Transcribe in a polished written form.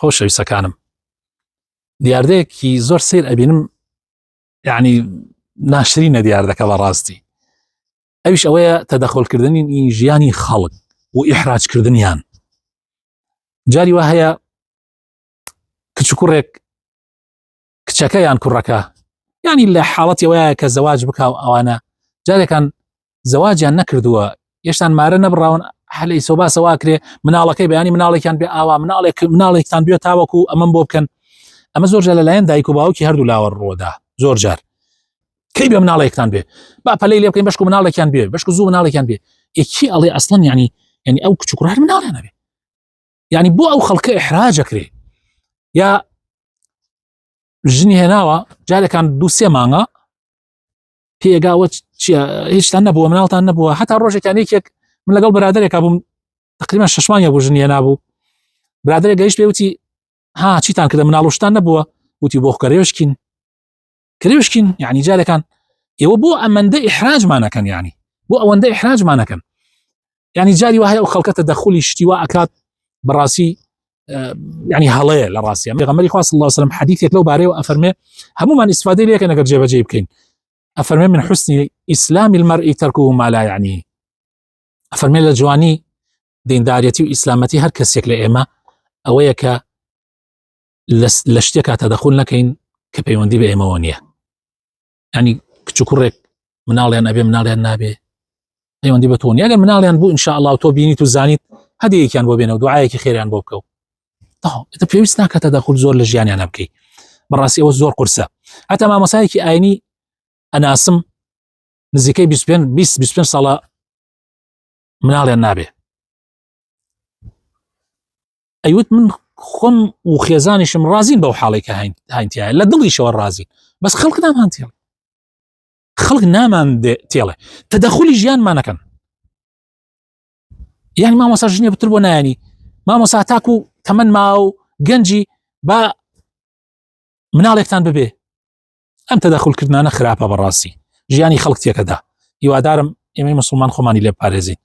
خۆشەویستەکانم دیاردەیەکی زۆر سیر ئەبینم یعنی ناشرینە دیاردەکە بەڕاستی ئەویش ئەوەیە تەدەخۆڵکردنی ژیانی خەڵک و ئیحراجکردنیان جاری وا هەیە کچکوڕێک کچەکە یان کوڕەکە یعنی لە حاڵەتی ئەوەیە کە زەواج بکاو ئەوانە جارێکان زەواجیان نەکردووە یەشتان مارە نەبڕاون هەلەی سۆباسە واکرێ مناڵەکەی بەیانی مناڵێکیان بێ ئاوا مناڵێکتان بێت تاوەکو ئەمەم بۆ بکەن ئەمە زۆر جار لەلایەن دایک و باوکی هەردوو لاوە ڕۆدا زۆر جار کەی بێ مناڵێکتان بێ با پەلەی لێ بکەین بەشک و مناڵێکیان بێ بەشک و زوو مناڵێکیان بێ یەکی ئەڵێ ئەسڵەن یعنی ئەو کچکوڕ مناڵیان نەبێ یعنی بۆ ئەو خەڵکە ئیحراجەکرێ یا ژنی هێناوە جارێکان دوو سێ مانگە پێگاوە هیچتان نەبووە مناڵتان نەبووە هەتا ڕۆژێکیان یەکێک من لەگەڵ برادێکا بووم تقریبا 6 مانگە بوو ژنی هێنابوو برادێک گەیشت پێ وتی ها چیتان کردە مناڵوشتان نەبووە وتی بۆ کرێوشکین یعنی جارێکان ئێوە بۆ ئەمەندە ئیحراجمانەکەن یعنی بۆ ئەوەندە ئیحراجمانەکەن یعنی جاری وایە ئەو خەڵکە تەدەخولی شتیوا ئەکات بەڕاستی يعني هەڵەیە لە ڕاستیە پێغەمبەری خوا صلی الله علیه وسلم حدیثێک لەو بارەیەوە ئەفەرمێ هەمومان ئیسفادەی لێ بکەین ئەگەر جێبەجێ بکەین ئەفەرمێ من حسن ئیسلام المرء تركه ما لا يعنيه ئەفەرمێ لە جوانی دینداریەتی و ئیسلامەتی هەر کەسێک لە ئێمە ئەوەیە کە لە شتێکا تەدەخول نەکەین کە پەیوەندی بە ئێمەوە نییە یعنی کچ و کوڕێک مناڵیان ئەبێ مناڵیان نابێ پەیوەندی بە تۆ نییە ئەگەر مناڵیان بوو ئینشاء الله تۆ بینیت و زانیت هەدیەکیان بۆ بێنە و دوعایەکی خێریان بۆ بکەو ئێتە پێویست ناکە تەدەخول زۆر لە ژیانیان بکەی بەڕاستی ئەوە زۆر قورسە هەتا مامۆسایەکی ئاینی ئەناسم نزیکەی 25 ساڵە مناڵیان نابێ ئەیوت من خۆم و خێزانیشم ڕازین بەو حاڵێکە هاینتیایە لە دڵیشەوە ڕازین بەس خەڵک نامان تێڵێ خەڵک نامان تێڵێ تەدەخولی ژیانمانەکەن یعنی مامۆسا ژنێ بتر بۆ نایانی مامۆسا تاکو تەمەن ماو گەنجی با مناڵێکتان ببێ ئەم تەدەخولکردانە خراپە بەڕاستی ژیانی خەڵک تێکەدا هیوادارم ئێمەی موسڵمان خۆمانی لێ بپارێزین